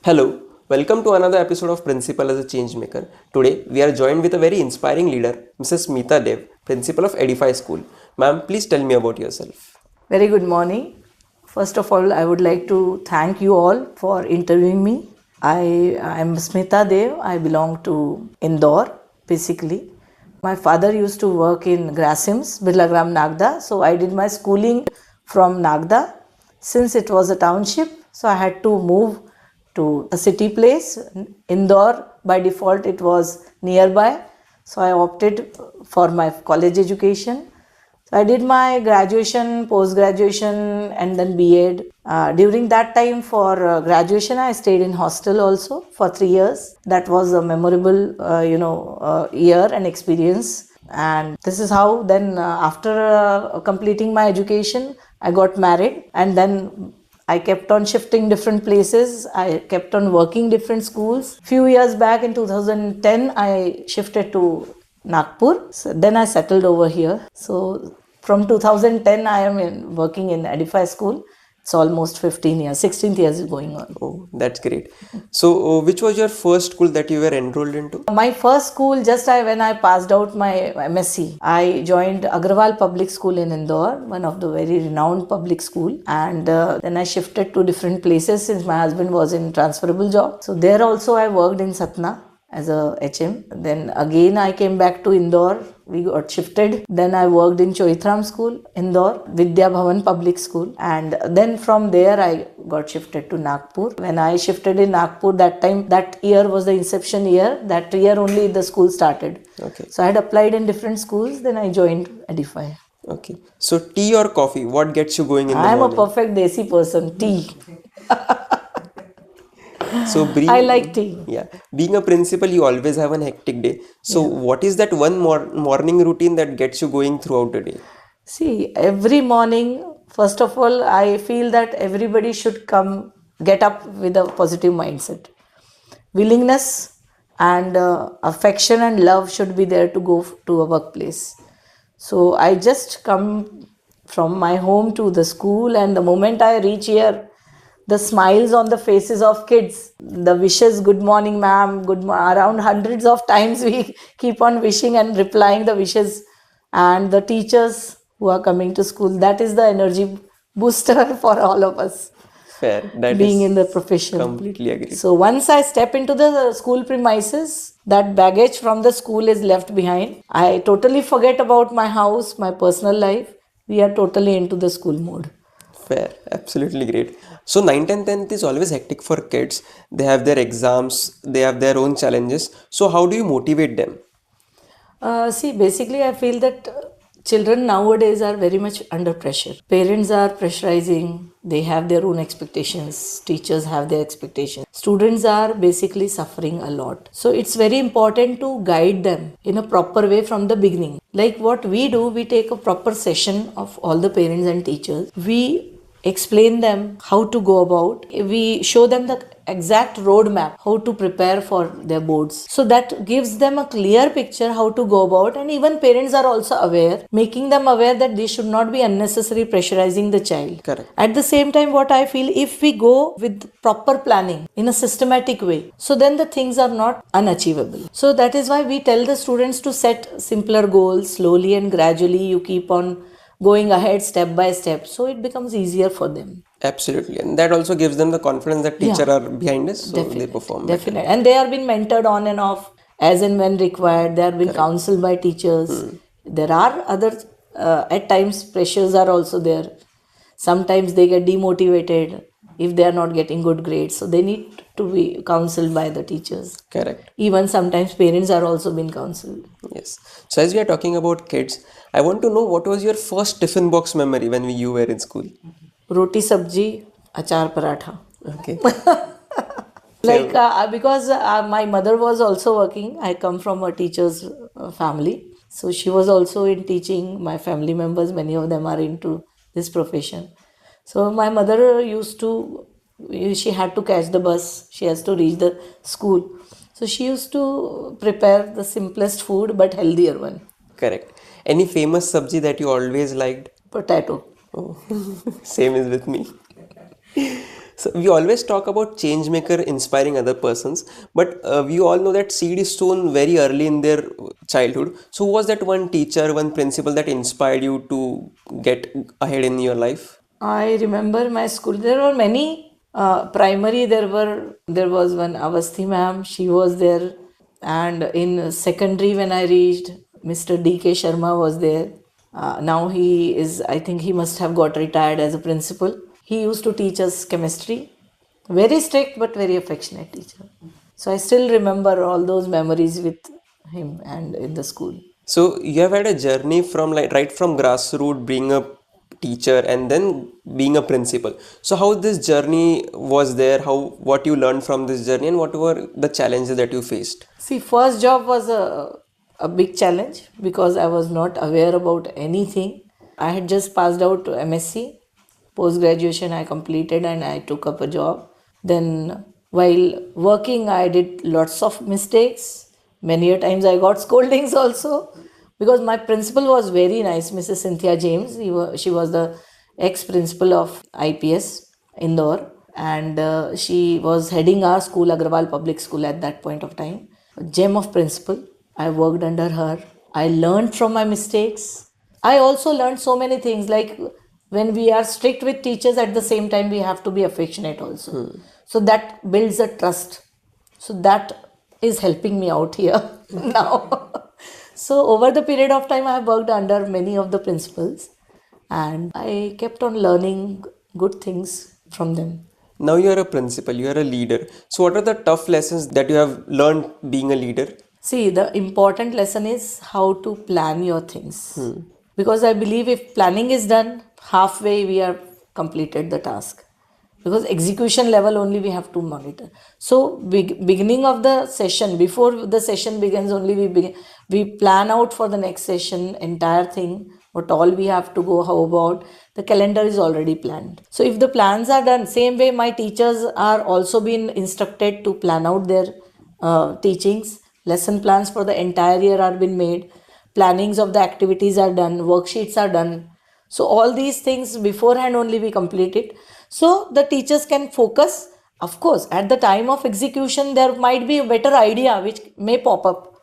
Hello, welcome to another episode of Principal as a Changemaker. Today, we are joined with a very inspiring leader, Mrs. Smita Dev, Principal of Edify School. Ma'am, please tell me about yourself. Very good morning. First of all, I would like to thank you all for interviewing me. I am Smita Dev. I belong to Indore, basically. My father used to work in Grasim's, Birlagram, Nagda. So I did my schooling from Nagda. Since it was a township, so I had to move to a city place. Indore, by default, it was nearby. So I opted for my college education. So I did my graduation, post-graduation and then B.Ed. During that time for graduation, I stayed in hostel also for 3 years. That was a memorable, year and experience. And this is how then after completing my education, I got married and then I kept on shifting different places. I kept on working different schools. Few years back in 2010, I shifted to Nagpur. So then I settled over here. So from 2010, I am working in Edify School. It's almost 15 years, 16th years is going on. Oh, that's great. So, which was your first school that you were enrolled into? My first school, when I passed out my MSc, I joined Agrawal Public School in Indore, one of the very renowned public school. And then I shifted to different places since my husband was in transferable job. So there also I worked in Satna as a HM. Then again I came back to Indore. We got shifted. Then I worked in Choithram School, Indore, Vidya Bhavan Public School. And then from there I got shifted to Nagpur. When I shifted in Nagpur, that year was the inception year. That year only the school started. Okay. So I had applied in different schools. Then I joined Edify. Okay. So, tea or coffee? What gets you going in the I am a morning? perfect Desi person. Tea. So, I like tea. Yeah, being a principal, you always have an hectic day. So, what is that one morning routine that gets you going throughout the day? See, every morning, first of all, I feel that everybody should get up with a positive mindset. Willingness and affection and love should be there to go to a workplace. So I just come from my home to the school, and the moment I reach here, the smiles on the faces of kids, the wishes, good morning, ma'am, around hundreds of times we keep on wishing and replying the wishes, and the teachers who are coming to school, that is the energy booster for all of us Fair. That being is in the profession. completely agreed. So once I step into the school premises, that baggage from the school is left behind. I totally forget about my house, my personal life. We are totally into the school mode. Fair, absolutely great. So 9th and 10th is always hectic for kids. They have their exams, they have their own challenges. So how do you motivate them? See, basically, I feel that children nowadays are very much under pressure. Parents are pressurizing, they have their own expectations, teachers have their expectations. Students are basically suffering a lot. So, it's very important to guide them in a proper way from the beginning. Like what we do, we take a proper session of all the parents and teachers. We explain them how to go about. We show them the exact roadmap how to prepare for their boards. So that gives them a clear picture how to go about, and even parents are also aware, making them aware that they should not be unnecessarily pressurizing the child. Correct. At the same time, what I feel, if we go with proper planning in a systematic way, so then the things are not unachievable. So that is why we tell the students to set simpler goals slowly and gradually. You keep on going ahead step by step, so it becomes easier for them. Absolutely. And that also gives them the confidence that teacher Yeah. are behind us, so they perform better. Definitely. And they are being mentored on and off as and when required. They are being counseled by teachers. There are other, at times, pressures are also there. Sometimes they get demotivated if they are not getting good grades. So they need to be counseled by the teachers. Correct. Even sometimes parents are also being counseled. Yes. So as we are talking about kids, I want to know what was your first tiffin box memory when you were in school? Roti sabji, achar paratha. Okay. Because my mother was also working, I come from a teacher's family. So she was also in teaching. My family members, many of them are into this profession. So my mother she had to catch the bus. She has to reach the school. So she used to prepare the simplest food but healthier one. Correct. Any famous sabji that you always liked? Potato. Oh, same is with me. So we always talk about changemaker inspiring other persons, but we all know that seed is sown very early in their childhood. So who was that one teacher, one principal that inspired you to get ahead in your life? I remember my school. There were many primary. There was one Avasthi ma'am. She was there, and in secondary when I reached, Mr. D.K. Sharma was there. Now he is. I think he must have got retired as a principal. He used to teach us chemistry. Very strict but very affectionate teacher. So I still remember all those memories with him and in the school. So you have had a journey from like right from grassroots, being a teacher and then being a principal. So how this journey was there? How what you learned from this journey and what were the challenges that you faced? See, first job was a big challenge because I was not aware about anything. I had just passed out to MSc. Post graduation I completed and I took up a job. Then while working I did lots of mistakes. Many a times I got scoldings also because my principal was very nice, Mrs. Cynthia James. She was the ex-principal of IPS Indore, and she was heading our school, Agrawal Public School at that point of time. A gem of principal. I worked under her. I learned from my mistakes. I also learned so many things like when we are strict with teachers, at the same time we have to be affectionate also. So that builds a trust. So that is helping me out here now. So over the period of time I have worked under many of the principals and I kept on learning good things from them. Now you are a principal, you are a leader. So what are the tough lessons that you have learned being a leader? See, the important lesson is how to plan your things. Because I believe if planning is done, halfway we are completed the task. Because execution level only we have to monitor. So beginning of the session, before the session begins only we plan out for the next session, entire thing, what all we have to go, how about, the calendar is already planned. So if the plans are done, same way my teachers are also been instructed to plan out their teachings. Lesson plans for the entire year are been made. Plannings of the activities are done. Worksheets are done. So all these things beforehand only we complete it. So the teachers can focus. Of course, at the time of execution, there might be a better idea which may pop up.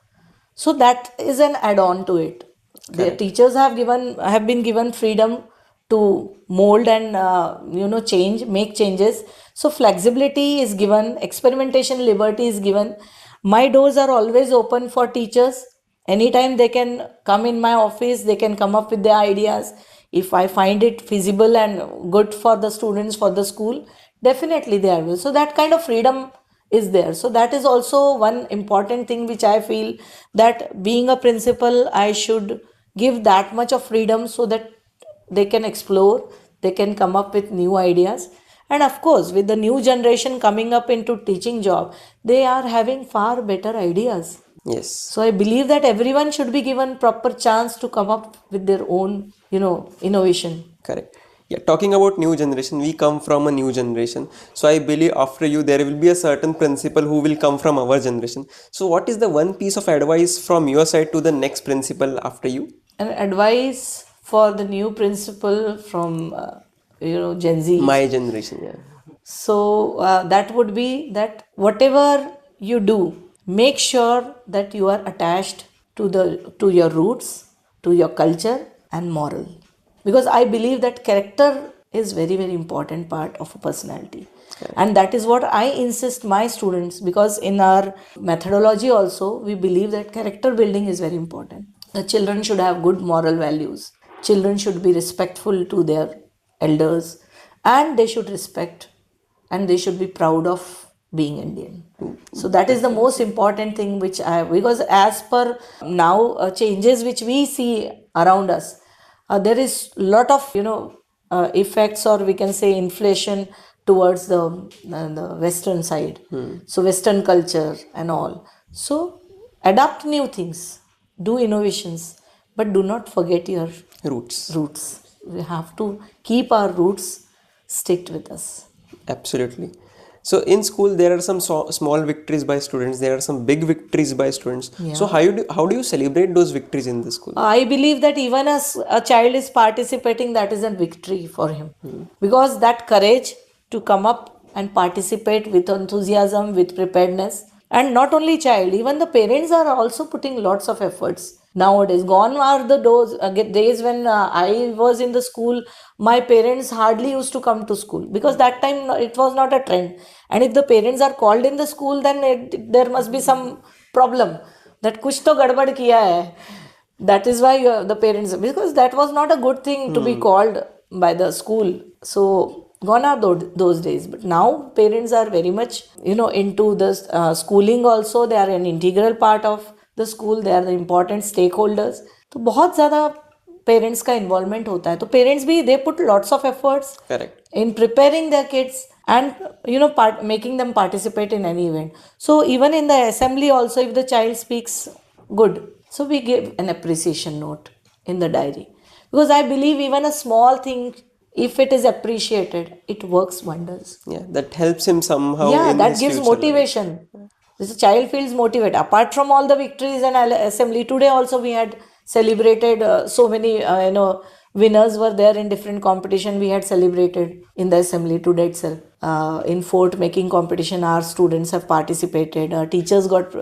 So that is an add-on to it. The teachers have been given freedom to mold and change, make changes. So flexibility is given, experimentation liberty is given. My doors are always open for teachers. Anytime they can come in my office, they can come up with their ideas. If I find it feasible and good for the students, for the school, definitely they will. So that kind of freedom is there. So that is also one important thing which I feel, that being a principal, I should give that much of freedom so that they can explore, they can come up with new ideas. And of course, with the new generation coming up into teaching job, they are having far better ideas. Yes. So I believe that everyone should be given proper chance to come up with their own, innovation. Correct. Yeah, talking about new generation, we come from a new generation. So I believe after you, there will be a certain principal who will come from our generation. So what is the one piece of advice from your side to the next principal after you? An advice for the new principal from, Gen Z. My generation, yeah. So that would be that whatever you do, make sure that you are attached to your roots, to your culture and moral. Because I believe that character is very, very important part of a personality. And that is what I insist my students, because in our methodology also we believe that character building is very important. The children should have good moral values. Children should be respectful to their elders and they should respect and they should be proud of being Indian. So that is the most important thing because as per now changes which we see around us, there is lot of effects, or we can say inflation towards the western side. So western culture and all. So adapt new things, do innovations, but do not forget your Roots. We have to keep our roots stick with us. Absolutely. So in school there are some small victories by students, there are some big victories by students. Yeah. So how do you celebrate those victories in the school? I believe that even as a child is participating, that is a victory for him. Because that courage to come up and participate with enthusiasm, with preparedness. And not only child, even the parents are also putting lots of efforts nowadays. Gone are the days when I was in the school, my parents hardly used to come to school because that time it was not a trend. And if the parents are called in the school, then there must be some problem that kuch to gadbad kiya hai. That is why the parents, because that was not a good thing to be called by the school. So gone are those days. But now parents are very much into this schooling also. They are an integral part of the school. They are the important stakeholders. तो बहुत ज़्यादा parents का involvement होता है. तो parents भी they put lots of efforts Correct. in preparing their kids and making them participate in any event. So even in the assembly also, if the child speaks good, so we give an appreciation note in the diary, because I believe even a small thing, if it is appreciated, it works wonders. Yeah, that helps him somehow Yeah, in that his gives future life. motivation. This child feels motivated. Apart from all the victories and assembly, today also we had celebrated so many, winners were there in different competition. We had celebrated in the assembly today itself. In fort making competition, our students have participated. Teachers got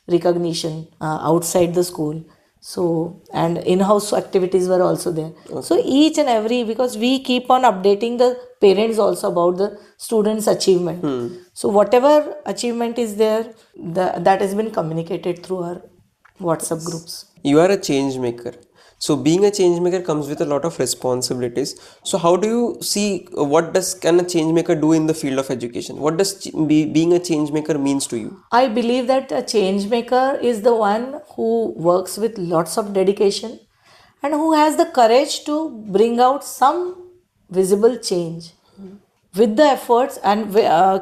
recognition outside the school. So, and in-house activities were also there. So each and every, because we keep on updating the parents also about the students' achievement. So whatever achievement is there, that has been communicated through our WhatsApp groups. You are a change maker. So being a change maker comes with a lot of responsibilities. So how do you see what does can a change maker do in the field of education? What does being a change maker means to you? I believe that a change maker is the one who works with lots of dedication and who has the courage to bring out some visible change with the efforts and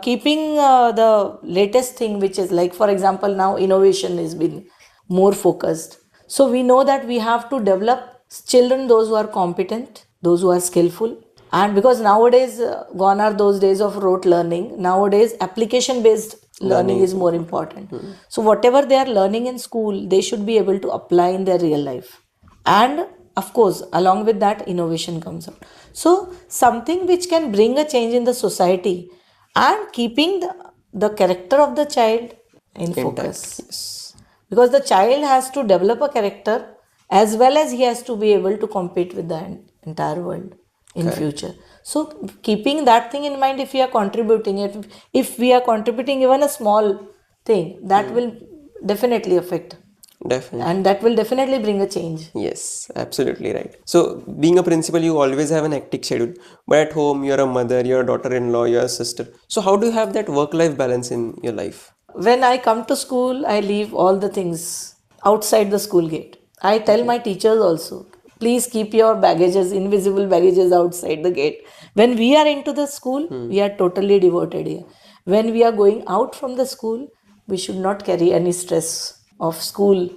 keeping the latest thing, which is like, for example, now innovation has been more focused. So we know that we have to develop children, those who are competent, those who are skillful. And because nowadays gone are those days of rote learning, nowadays application based learning is more important. So whatever they are learning in school, they should be able to apply in their real life. And of course, along with that, innovation comes out. So something which can bring a change in the society and keeping the character of the child in Intact. focus. Yes. Because the child has to develop a character as well as he has to be able to compete with the entire world in future. So keeping that thing in mind, if we are contributing, if we are contributing even a small thing, that will definitely affect. Definitely. And that will definitely bring a change. Yes, absolutely right. So, being a principal, you always have an hectic schedule. But at home, you're a mother, you're a daughter-in-law, you're a sister. So, how do you have that work-life balance in your life? When I come to school, I leave all the things outside the school gate. I tell my teachers also, please keep your baggages, invisible baggages outside the gate. When we are into the school, we are totally devoted here. When we are going out from the school, we should not carry any stress of school.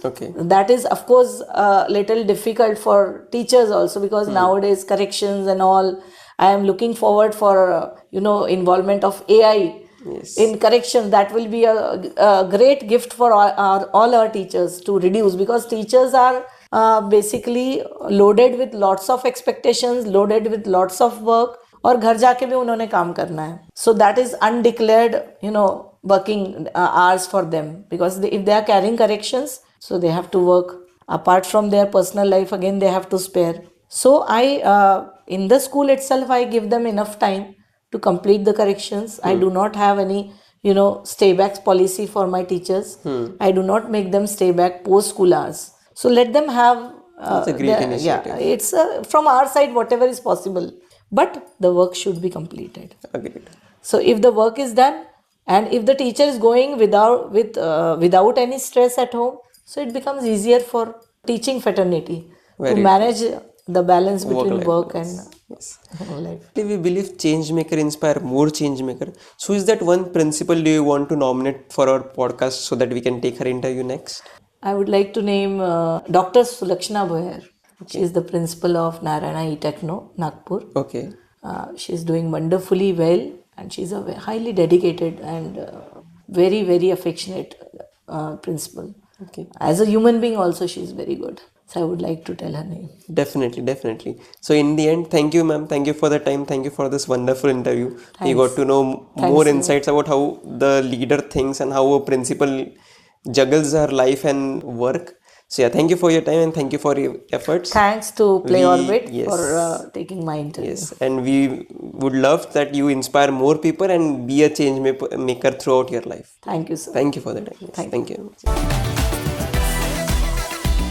Okay. That is, of course, a little difficult for teachers also, because nowadays corrections and all. I am looking forward for involvement of AI Yes. in corrections. That will be a great gift for all our teachers to reduce, because teachers are basically loaded with lots of expectations, loaded with lots of work, और घर जाके भी उन्होंने काम करना है. So that is undeclared, working hours for them, because if they are carrying corrections, so they have to work. Apart from their personal life, again they have to spare. So in the school itself, I give them enough time to complete the corrections. I do not have any, stay back policy for my teachers. I do not make them stay back post school hours. So let them have. That's a great initiative. Yeah, it's from our side whatever is possible, but the work should be completed. Agreed. So if the work is done, and if the teacher is going without any stress at home, so it becomes easier for teaching fraternity to manage the balance between work and life. We believe change maker inspire more change maker. So is that one principal do you want to nominate for our podcast so that we can take her interview next? I would like to name Dr. Sulakshana Boyer. She is the principal of Narayana E-Techno, Nagpur. Okay. She is doing wonderfully well, and she is a highly dedicated and very, very affectionate principal. Okay. As a human being also, she is very good. So I would like to tell her name. Definitely, definitely. So in the end, thank you, ma'am. Thank you for the time. Thank you for this wonderful interview. We got Thanks. to know more Thanks a lot. insights about how the leader thinks and how a principal juggles her life and work. So yeah, thank you for your time and thank you for your efforts. Thanks to We, PlayerOrbit for yes, taking my interview. yes, and we would love that you inspire more people and be a change maker throughout your life. Thank you, sir. Thank you for the time. Yes, Thank you. thank you.